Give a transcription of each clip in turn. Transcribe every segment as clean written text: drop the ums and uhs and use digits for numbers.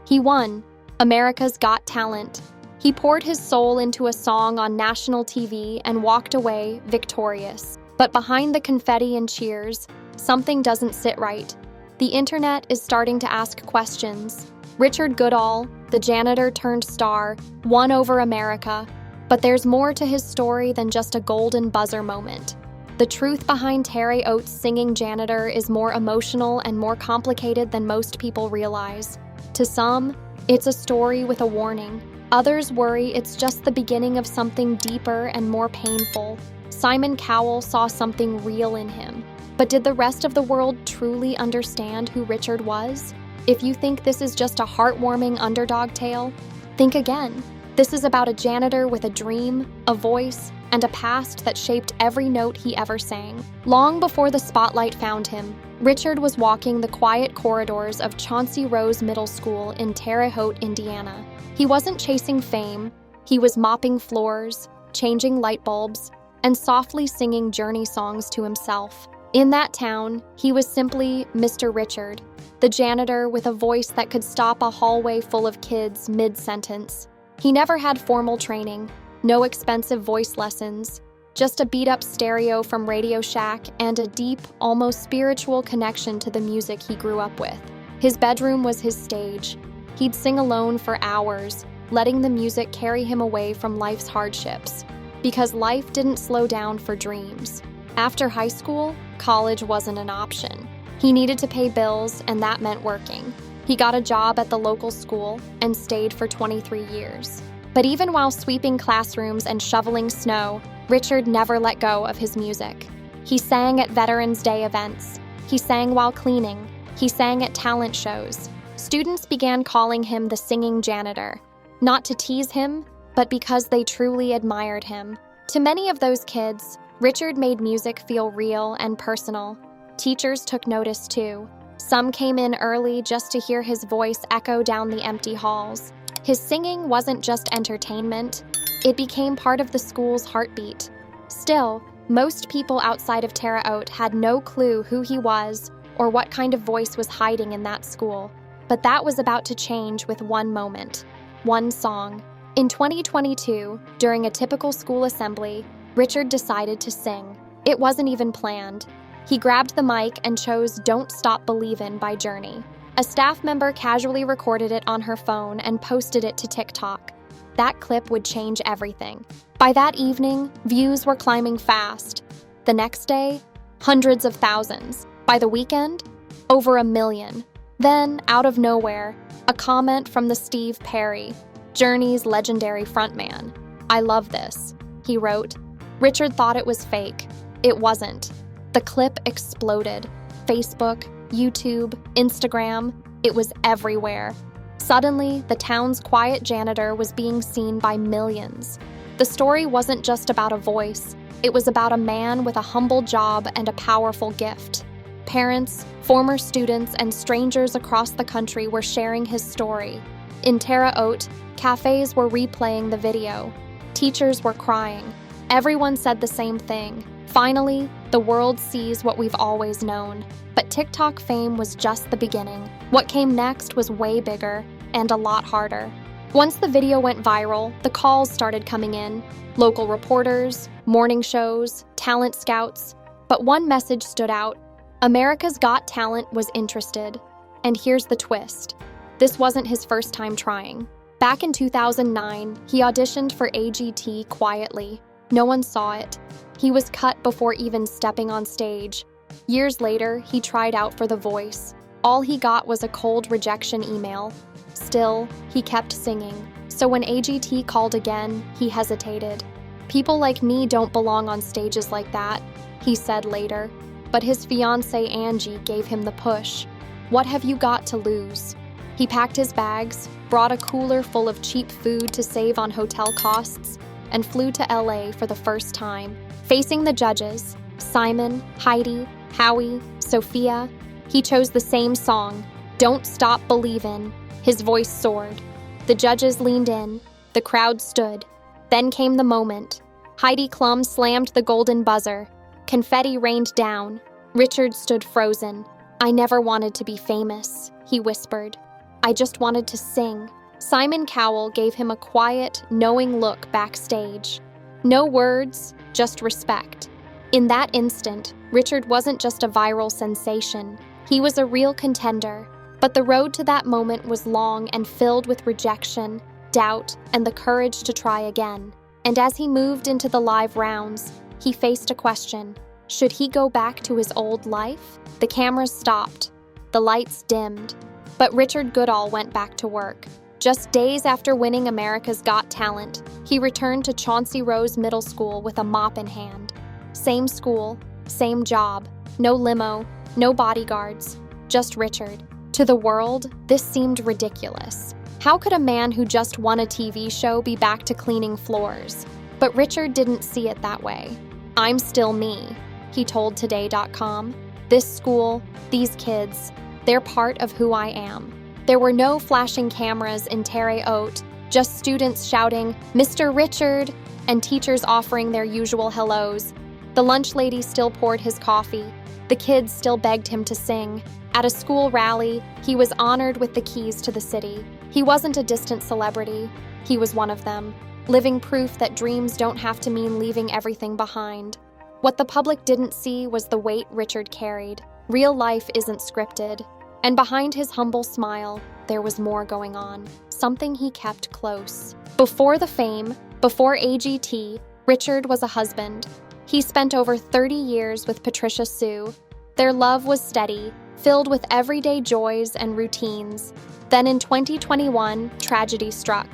He won America's Got Talent. He poured his soul into a song on national TV and walked away victorious. But behind the confetti and cheers, something doesn't sit right. The internet is starting to ask questions. Richard Goodall, the janitor-turned-star, won over America, but there's more to his story than just a golden buzzer moment. The truth behind Terry Oates' singing janitor is more emotional and more complicated than most people realize. To some, it's a story with a warning. Others worry it's just the beginning of something deeper and more painful. Simon Cowell saw something real in him. But did the rest of the world truly understand who Richard was? If you think this is just a heartwarming underdog tale, think again. This is about a janitor with a dream, a voice, and a past that shaped every note he ever sang. Long before the spotlight found him, Richard was walking the quiet corridors of Chauncey Rose Middle School in Terre Haute, Indiana. He wasn't chasing fame. He was mopping floors, changing light bulbs, and softly singing journey songs to himself. In that town, he was simply Mr. Richard, the janitor with a voice that could stop a hallway full of kids mid-sentence. He never had formal training, no expensive voice lessons, just a beat-up stereo from Radio Shack and a deep, almost spiritual connection to the music he grew up with. His bedroom was his stage. He'd sing alone for hours, letting the music carry him away from life's hardships, because life didn't slow down for dreams. After high school, college wasn't an option. He needed to pay bills, and that meant working. He got a job at the local school and stayed for 23 years. But even while sweeping classrooms and shoveling snow, Richard never let go of his music. He sang at Veterans Day events. He sang while cleaning. He sang at talent shows. Students began calling him the singing janitor, not to tease him, but because they truly admired him. To many of those kids, Richard made music feel real and personal. Teachers took notice too. Some came in early just to hear his voice echo down the empty halls. His singing wasn't just entertainment, it became part of the school's heartbeat. Still, most people outside of Terre Haute had no clue who he was or what kind of voice was hiding in that school. But that was about to change with one moment, one song. In 2022, during a typical school assembly, Richard decided to sing. It wasn't even planned. He grabbed the mic and chose Don't Stop Believin' by Journey. A staff member casually recorded it on her phone and posted it to TikTok. That clip would change everything. By that evening, views were climbing fast. The next day, hundreds of thousands. By the weekend, over 1 million. Then, out of nowhere, a comment from the Steve Perry, Journey's legendary frontman. "I love this," he wrote. Richard thought it was fake. It wasn't. The clip exploded. Facebook, YouTube, Instagram, it was everywhere. Suddenly, the town's quiet janitor was being seen by millions. The story wasn't just about a voice. It was about a man with a humble job and a powerful gift. Parents, former students, and strangers across the country were sharing his story. In Terre Haute, cafes were replaying the video. Teachers were crying. Everyone said the same thing. Finally, the world sees what we've always known. But TikTok fame was just the beginning. What came next was way bigger and a lot harder. Once the video went viral, the calls started coming in. Local reporters, morning shows, talent scouts. But one message stood out. America's Got Talent was interested. And here's the twist. This wasn't his first time trying. Back in 2009, he auditioned for AGT quietly. No one saw it. He was cut before even stepping on stage. Years later, he tried out for The Voice. All he got was a cold rejection email. Still, he kept singing. So when AGT called again, he hesitated. "People like me don't belong on stages like that," he said later. But his fiancée Angie gave him the push. "What have you got to lose?" He packed his bags, brought a cooler full of cheap food to save on hotel costs, and flew to LA for the first time. Facing the judges, Simon, Heidi, Howie, Sophia, he chose the same song, Don't Stop Believin'. His voice soared. The judges leaned in. The crowd stood. Then came the moment. Heidi Klum slammed the golden buzzer. Confetti rained down. Richard stood frozen. "I never wanted to be famous," he whispered. I just wanted to sing. Simon Cowell gave him a quiet, knowing look backstage. No words, just respect. In that instant, Richard wasn't just a viral sensation. He was a real contender. But the road to that moment was long and filled with rejection, doubt, and the courage to try again. And as he moved into the live rounds, he faced a question. Should he go back to his old life? The cameras stopped. The lights dimmed. But Richard Goodall went back to work. Just days after winning America's Got Talent, he returned to Chauncey Rose Middle School with a mop in hand. Same school, same job, no limo, no bodyguards, just Richard. To the world, this seemed ridiculous. How could a man who just won a TV show be back to cleaning floors? But Richard didn't see it that way. I'm still me, he told Today.com. This school, these kids, they're part of who I am. There were no flashing cameras in Terre Haute, just students shouting, "Mr. Richard," and teachers offering their usual hellos. The lunch lady still poured his coffee. The kids still begged him to sing. At a school rally, he was honored with the keys to the city. He wasn't a distant celebrity. He was one of them, living proof that dreams don't have to mean leaving everything behind. What the public didn't see was the weight Richard carried. Real life isn't scripted. And behind his humble smile, there was more going on, something he kept close. Before the fame, before AGT, Richard was a husband. He spent over 30 years with Patricia Sue. Their love was steady, filled with everyday joys and routines. Then in 2021, tragedy struck.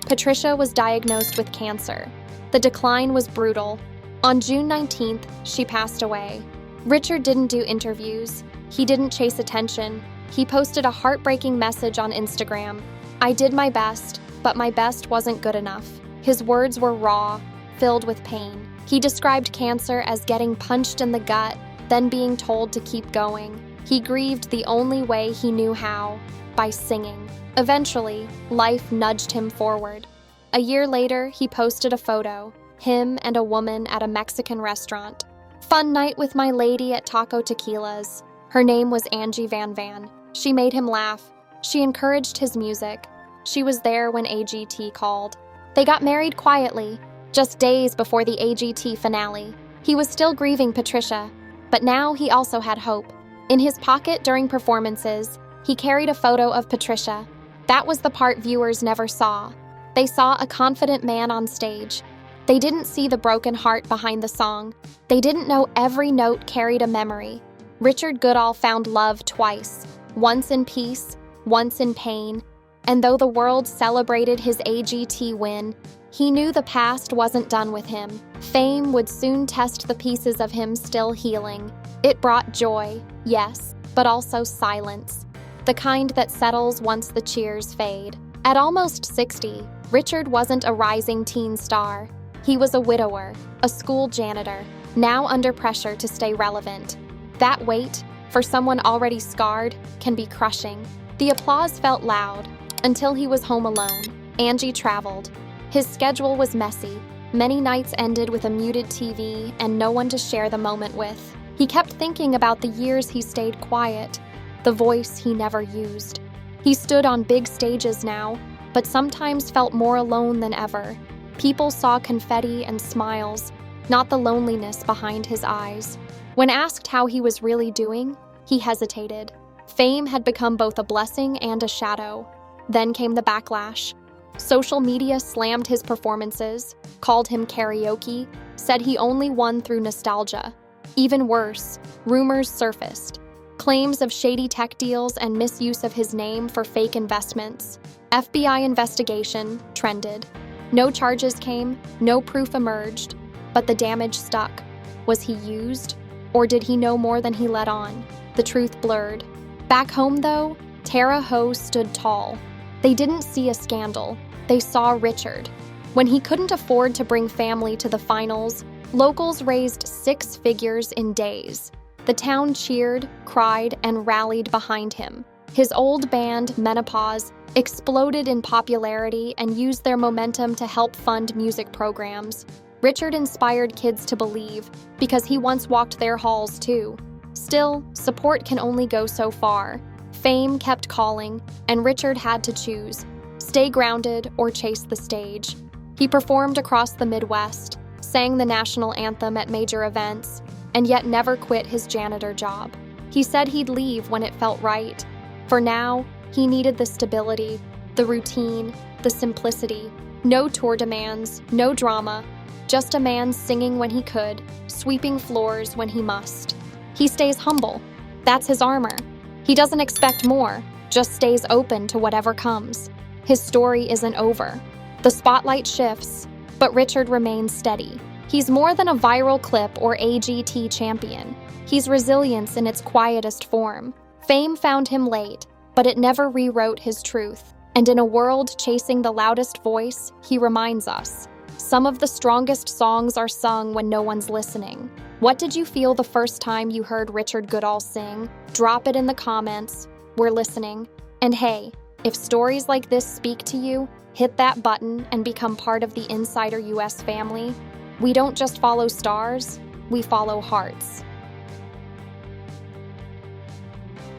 Patricia was diagnosed with cancer. The decline was brutal. On June 19th, she passed away. Richard didn't do interviews. He didn't chase attention. He posted a heartbreaking message on Instagram. I did my best, but my best wasn't good enough. His words were raw, filled with pain. He described cancer as getting punched in the gut, then being told to keep going. He grieved the only way he knew how, by singing. Eventually, life nudged him forward. A year later, he posted a photo, him and a woman at a Mexican restaurant. Fun night with my lady at Taco Tequila's. Her name was Angie Van Van. She made him laugh. She encouraged his music. She was there when AGT called. They got married quietly, just days before the AGT finale. He was still grieving Patricia, but now he also had hope. In his pocket during performances, he carried a photo of Patricia. That was the part viewers never saw. They saw a confident man on stage. They didn't see the broken heart behind the song. They didn't know every note carried a memory. Richard Goodall found love twice, once in peace, once in pain. And though the world celebrated his AGT win, he knew the past wasn't done with him. Fame would soon test the pieces of him still healing. It brought joy, yes, but also silence. The kind that settles once the cheers fade. At almost 60, Richard wasn't a rising teen star. He was a widower, a school janitor, now under pressure to stay relevant. That weight, for someone already scarred, can be crushing. The applause felt loud, until he was home alone. Angie traveled. His schedule was messy. Many nights ended with a muted TV and no one to share the moment with. He kept thinking about the years he stayed quiet, the voice he never used. He stood on big stages now, but sometimes felt more alone than ever. People saw confetti and smiles, not the loneliness behind his eyes. When asked how he was really doing, he hesitated. Fame had become both a blessing and a shadow. Then came the backlash. Social media slammed his performances, called him karaoke, said he only won through nostalgia. Even worse, rumors surfaced. Claims of shady tech deals and misuse of his name for fake investments. FBI investigation trended. No charges came, no proof emerged, but the damage stuck. Was he used? Or did he know more than he let on? The truth blurred. Back home, though, Terre Haute stood tall. They didn't see a scandal. They saw Richard. When he couldn't afford to bring family to the finals, locals raised 6 figures in days. The town cheered, cried, and rallied behind him. His old band, Menopause, exploded in popularity and used their momentum to help fund music programs. Richard inspired kids to believe, because he once walked their halls too. Still, support can only go so far. Fame kept calling, and Richard had to choose: stay grounded or chase the stage. He performed across the Midwest, sang the national anthem at major events, and yet never quit his janitor job. He said he'd leave when it felt right. For now, he needed the stability, the routine, the simplicity. No tour demands, no drama, just a man singing when he could, sweeping floors when he must. He stays humble. That's his armor. He doesn't expect more, just stays open to whatever comes. His story isn't over. The spotlight shifts, but Richard remains steady. He's more than a viral clip or AGT champion. He's resilience in its quietest form. Fame found him late, but it never rewrote his truth. And in a world chasing the loudest voice, he reminds us: some of the strongest songs are sung when no one's listening. What did you feel the first time you heard Richard Goodall sing? Drop it in the comments. We're listening. And hey, if stories like this speak to you, hit that button and become part of the Insider US family. We don't just follow stars, we follow hearts.